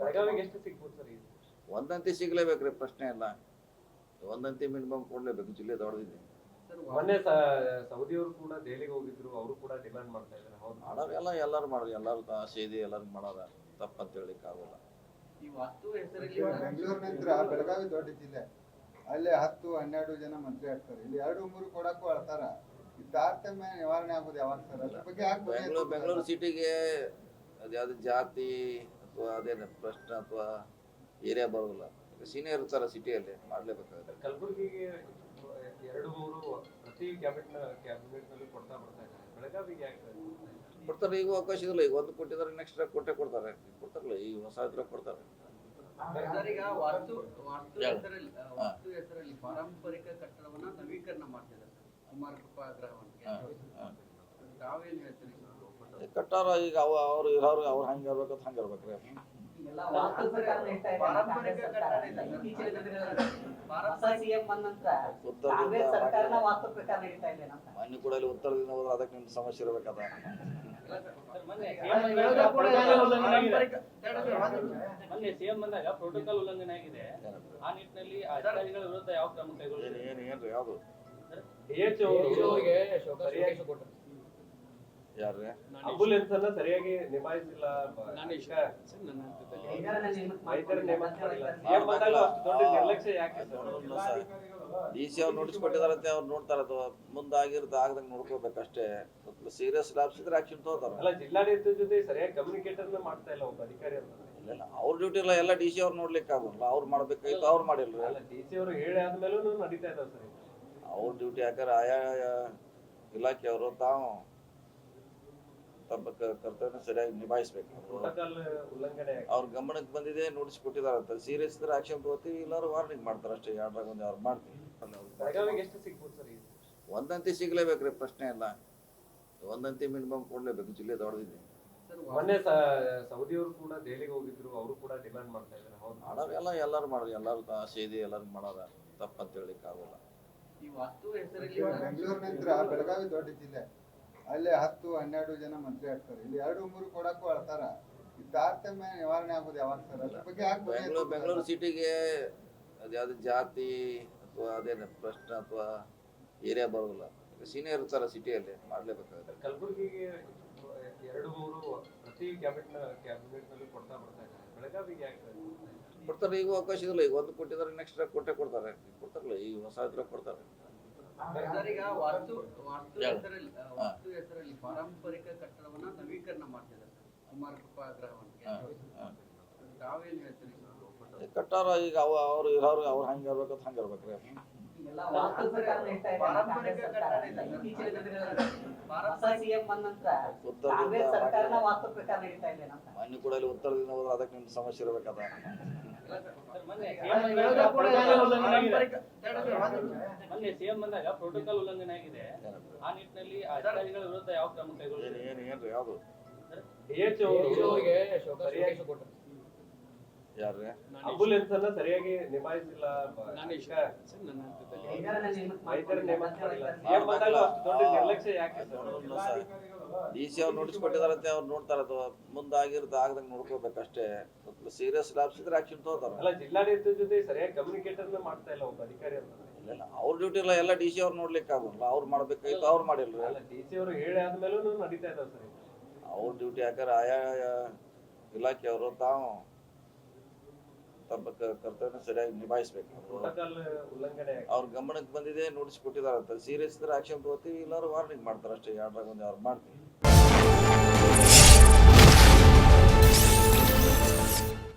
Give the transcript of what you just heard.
ಬೆಳಗಾವಿಗೆ ಎಷ್ಟು ಸಿಗ್ಬೋದು ಸರ್ ಇದು? ಒಂದಂತಿ ಸಿಗ್ಲೇಬೇಕ್ರಿ, ಪ್ರಶ್ನೆ ಇಲ್ಲ. ಒಂದಂತಿ ಮಿನಿಮಮ್ ಕೊಡ್ಲೇಬೇಕು, ಜಿಲ್ಲೆ ದೊಡ್ಡದಿದೆ. ಮೊನ್ನೆ ಸೌದಿಯವರು ಕೂಡ ದೆಹಲಿಗೆ ಹೋಗಿದ್ರು, ಅವರು ಕೂಡ ಡಿಮ್ಯಾಂಡ್ ಮಾಡ್ತಾ ಇದ್ದಾರೆ. ಮಾಡೋರು ಎಲ್ಲರೂ ಮಾಡೋರು, ಎಲ್ಲರೂ ಆಸೆ ಇದೆ, ಎಲ್ಲರೂ ಮಾಡೋದ, ತಪ್ಪಂತ ಹೇಳಿಕ್ ಆಗೋಲ್ಲ. ಬೆಂಗಳೂರು ನಂತರ ಬೆಳಗಾವಿ ದೊಡ್ಡ ಜಿಲ್ಲೆ, ಅಲ್ಲಿ 10-12 ಜನ ಮಂತ್ರಿ ಆಗ್ತಾರೆ. ಇಲ್ಲಿ 2-3 ಕೊಡಕ್ಕೂ ಅಳ್ತಾರ. ಈ ತಾರತಮ್ಯ ನಿವಾರಣೆ ಆಗೋದು ಯಾವಾಗ ಸರ್? ಅದ್ರ ಬಗ್ಗೆ ಬೆಂಗಳೂರು ಸಿಟಿಗೆ ಅದ್ಯಾವ್ದು ಜಾತಿ ಅಥವಾ ಅದೇನು ಪ್ರಶ್ನೆ ಅಥವಾ ಏರಿಯಾ ಬರೋದಿಲ್ಲ. ಸೀನಿಯರ್ ಇರ್ತಾರ ಸಿಟಿಯಲ್ಲಿ, ಮಾಡ್ಲೇಬೇಕಾಗುತ್ತೆ. ಕಲಬುರಗಿಗೆ 2-3 ಪ್ರತಿ ಕ್ಯಾಬಿನೆಟ್ ನಲ್ಲಿ ಕೊಡ್ತಾ ಬರ್ತಾ ಇದ್ದಾರೆ. ಬೆಳಗಾವಿಗೆ ಯಾಕೆ ಕೊಡ್ತಾರೆ? ಈಗ ಅವಕಾಶ ಇಲ್ಲ. ಈಗ 1 ಕೊಟ್ಟಿದ್ದಾರೆ, ನೆಕ್ಸ್ಟ್ ಕೊಟ್ಟೆ ಕೊಡ್ತಾರಲ್ಲ. ಈಗ ಹೊಸ ಇದ್ರ ಕೊಡ್ತಾರೆ. ಈಗ ವಾಸ್ತು ಹೆಸರಲ್ಲಿ ಪಾರಂಪರಿಕ ಕಟ್ಟಡವನ್ನ ನವೀಕರಣ ಮಾಡ್ತಿದ್ದಾರೆ ಕುಮಾರ ಕೃಪಾ ಗ್ರಹವನ್ನು. ತಾವೇನ್ ಹೇಳ್ತೀರಿ? ಕಟ್ಟಾರ ಈಗ ಅವ್ರು ಇರೋರು ಅವ್ರು ಹಂಗೆ ಇರ್ಬೇಕಂತ ಹಂಗೆ ಇರ್ಬೇಕ್ರಿ. ಮನೆ ಕೂಡ ಉತ್ತರದಿಂದ ಹೋದ್ರೆ ಅದಕ್ಕೆ ನಿಮ್ಗೆ ಸಮಸ್ಯೆ ಇರ್ಬೇಕದ. ಮೊನ್ನೆ ಸಿಎಂ ಬಂದಾಗ ಪ್ರೋಟೋಕಾಲ್ ಉಲ್ಲಂಘನೆ ಆಗಿದೆ. ಆ ನಿಟ್ಟಿನಲ್ಲಿ ಅಧಿಕಾರಿಗಳ ವಿರುದ್ಧ ಯಾವ ಕ್ರಮ ಕೈಗೊಳ್ಳುತ್ತಾರೆ? ಏನ್ರಿ ಯಾವ್ದು? ಯಾರ್ರಿ? ಆಂಬುಲೆನ್ಸ್ ಅನ್ನ ಸರಿಯಾಗಿ ನಿಭಾಯಿಸಿಲ್ಲ. DC ಅವ್ರು ನೋಟಿಸ್ ಕೊಟ್ಟಿದಾರಂತೆ, ಅವ್ರು ನೋಡ್ತಾರ. ಮುಂದೆ ಆಗಿರುತ್ತೆ ಆಗದಂಗ ನೋಡ್ಕೋಬೇಕಷ್ಟೇ. ಸೀರಿಯಸ್ ಲಾಬ್ಸ್ ಇದ್ರೆ ಆಕ್ಷನ್ ತಗೋತಾರ. ಅಲ್ಲ, ಜಿಲ್ಲಾಡಳಿತದ ಜೊತೆ ಸರಿಯಾಗಿ ಕಮ್ಯುನಿಕೇಟರ್ ಮಾಡ್ತಾ ಇಲ್ಲ ಒಬ್ಬ ಅಧಿಕಾರಿ ಅಂತ. ಇಲ್ಲ, ಅವ್ರ ಡ್ಯೂಟಿ ಇಲ್ಲ, ಎಲ್ಲ DC ಅವ್ರು ನೋಡ್ಲಿಕ್ಕೆ ಆಗೋಲ್ಲ. ಅವ್ರು ಮಾಡ್ಬೇಕಾಯ್ತು, ಅವ್ರು ಮಾಡಿಲ್ರಿ. ಅಲ್ಲ, DC ಅವರು ಹೇಳಿ ಆದ್ಮೇಲೂ ನಡೀತಾ ಇದಾವೆ ಸರ್. ಅವ್ರ ಡ್ಯೂಟಿ ಯಾಕಂದ್ರೆ ಆಯಾ ಇಲಾಖೆಯವರು ತಾವು ತಮ್ಮ ಕರ್ತವ್ಯ ಸರಿಯಾಗಿ ನಿಭಾಯಿಸ್ಬೇಕು. ಅವ್ರ ಗಮನಕ್ಕೆ ಬಂದಿದೆ, ನೋಟಿಸ್ ಕೊಟ್ಟಿದಾರಂತ. ಸೀರಿಯಸ್ ಇದ್ರೆ ಆಕ್ಷನ್ ತಗೋತೀವಿ, ಇಲ್ಲಾರು ವಾರ್ನಿಂಗ್ ಮಾಡ್ತಾರ ಅಷ್ಟೇ. 2 ಅವ್ರು ಮಾಡ್ತೀವಿ. ಎಷ್ಟು ಸಿಗ್ಬೋದು ಸರ್ ಇದು? ಒಂದಂತಿ ಸಿಗ್ಲೇಬೇಕ್ರಿ, ಪ್ರಶ್ನೆ ಇಲ್ಲ. ಒಂದಂತಿ ಮಿನಿಮಮ್ ಕೊಡ್ಲೇಬೇಕು, ಜಿಲ್ಲೆ ದೊಡ್ಡದಿದೆ. ಮೊನ್ನೆ ಸೌದಿಯವರು ಕೂಡ ದೆಹಲಿಗೆ ಹೋಗಿದ್ರು, ಅವರು ಕೂಡ ಡಿಮ್ಯಾಂಡ್ ಮಾಡ್ತಾ ಇದ್ದಾರೆ. ಮಾಡೋರು ಎಲ್ಲರೂ ಮಾಡೋರು, ಎಲ್ಲರೂ ಆಸೆ ಇದೆ, ಎಲ್ಲರೂ ಮಾಡೋದ, ತಪ್ಪಂತ ಹೇಳಿಕ್ ಆಗೋಲ್ಲ. ಬೆಂಗಳೂರು ನಂತರ ಬೆಳಗಾವಿ ದೊಡ್ಡ ಜಿಲ್ಲೆ, ಅಲ್ಲಿ 10-12 ಜನ ಮಂತ್ರಿ ಆಗ್ತಾರೆ. ಇಲ್ಲಿ 2-3 ಕೊಡಕ್ಕೂ ಅಳ್ತಾರ. ಈ ತಾರತಮ್ಯ ನಿವಾರಣೆ ಆಗೋದು ಯಾವಾಗ ಸರ್? ಅದ್ರ ಬಗ್ಗೆ ಬೆಂಗಳೂರು ಸಿಟಿಗೆ ಅದ್ಯಾವ್ದು ಜಾತಿ ಅಥವಾ ಅದೇನು ಪ್ರಶ್ನೆ ಅಥವಾ ಏರಿಯಾ ಬರೋದಿಲ್ಲ. ಸೀನಿಯರ್ ಇರ್ತಾರ ಸಿಟಿಯಲ್ಲಿ, ಮಾಡ್ಲೇಬೇಕಾಗುತ್ತೆ. ಕಲಬುರಗಿಗೆ 2-3 ಪ್ರತಿ ಕ್ಯಾಬಿನೆಟ್ ನಲ್ಲಿ ಕೊಡ್ತಾ ಬರ್ತಾ ಇದ್ದಾರೆ. ಬೆಳಗಾವಿಗೆ ಯಾಕೆ ಕೊಡ್ತಾರೆ? ಈಗ ಅವಕಾಶ ಇಲ್ಲ. ಈಗ 1 ಕೊಟ್ಟಿದ್ದಾರೆ, ನೆಕ್ಸ್ಟ್ ಕೊಟ್ಟೆ ಕೊಡ್ತಾರಲ್ಲ. ಈಗ ಹೊಸ ಇದ್ರ ಕೊಡ್ತಾರೆ. ಈಗ ವಾಸ್ತು ಹೆಸರಲ್ಲಿ ಪಾರಂಪರಿಕ ಕಟ್ಟಡವನ್ನ ನವೀಕರಣ ಮಾಡ್ತಿದ್ದಾರೆ ಕುಮಾರ ಕೃಪಾ ಗ್ರಹವನ್ನು. ತಾವೇನ್ ಹೇಳ್ತೀರಿ? ಕಟ್ಟಾರ ಈಗ ಅವ್ರು ಇರೋರು ಅವ್ರು ಹಂಗೆ ಇರ್ಬೇಕಂತ ಹಂಗೆ ಇರ್ಬೇಕ್ರಿ. ಮನೆ ಕೂಡ ಉತ್ತರದಿಂದ ಹೋದ್ರೆ ಅದಕ್ಕೆ ನಿಮ್ಗೆ ಸಮಸ್ಯೆ ಇರ್ಬೇಕದ. ಮೊನ್ನೆ ಸಿಎಂ ಬಂದಾಗ ಪ್ರೋಟೋಕಾಲ್ ಉಲ್ಲಂಘನೆ ಆಗಿದೆ. ಆ ನಿಟ್ಟಿನಲ್ಲಿ ಅಧಿಕಾರಿಗಳ ವಿರುದ್ಧ ಯಾವ ಕ್ರಮ ಕೈಗೊಳ್ಳುತ್ತಾರೆ? ಏನ್ರಿ ಯಾವ್ದು? ಯಾರ್ರಿ? ಆಂಬುಲೆನ್ಸ್ ಅನ್ನ ಸರಿಯಾಗಿ ನಿಭಾಯಿಸಿಲ್ಲ. DC ಅವ್ರು ನೋಟಿಸ್ ಕೊಟ್ಟಿದಾರಂತೆ, ಅವ್ರು ನೋಡ್ತಾರ. ಮುಂದೆ ಆಗಿರುತ್ತೆ ಆಗದಂಗ ನೋಡ್ಕೋಬೇಕಷ್ಟೇ. ಸೀರಿಯಸ್ ಲಾಬ್ಸ್ ಇದ್ರೆ ಆಕ್ಷನ್ ತಗೋತಾರ. ಅಲ್ಲ, ಜಿಲ್ಲಾಡಳಿತದ ಜೊತೆ ಸರಿಯಾಗಿ ಕಮ್ಯುನಿಕೇಟರ್ ಮಾಡ್ತಾ ಇಲ್ಲ ಒಬ್ಬ ಅಧಿಕಾರಿ ಅಂತ. ಇಲ್ಲ, ಅವ್ರ ಡ್ಯೂಟಿ ಇಲ್ಲ, ಎಲ್ಲ DC ಅವ್ರು ನೋಡ್ಲಿಕ್ಕೆ ಆಗೋಲ್ಲ. ಅವ್ರು ಮಾಡ್ಬೇಕಾಯ್ತು, ಅವ್ರು ಮಾಡಿಲ್ರಿ. ಅಲ್ಲ, DC ಅವರು ಹೇಳಿ ಆದ್ಮೇಲೂ ನಡೀತಾ ಇದಾವೆ ಸರ್. ಅವ್ರ ಡ್ಯೂಟಿ ಯಾಕಂದ್ರೆ ಆಯಾ ಇಲಾಖೆಯವರು ತಾವು ತಮ್ಮ ಕರ್ತವ್ಯ ಸರಿಯಾಗಿ ನಿಭಾಯಿಸ್ಬೇಕು. ಅವ್ರ ಗಮನಕ್ಕೆ ಬಂದಿದೆ, ನೋಟಿಸ್ ಕೊಟ್ಟಿದಾರಂತ. ಸೀರಿಯಸ್ ಇದ್ರೆ ಆಕ್ಷನ್ ತಗೋತೀವಿ, ಇಲ್ಲಾರು ವಾರ್ನಿಂಗ್ ಮಾಡ್ತಾರ ಅಷ್ಟೇ. 2 ಅವ್ರು ಮಾಡ್ತೀವಿ.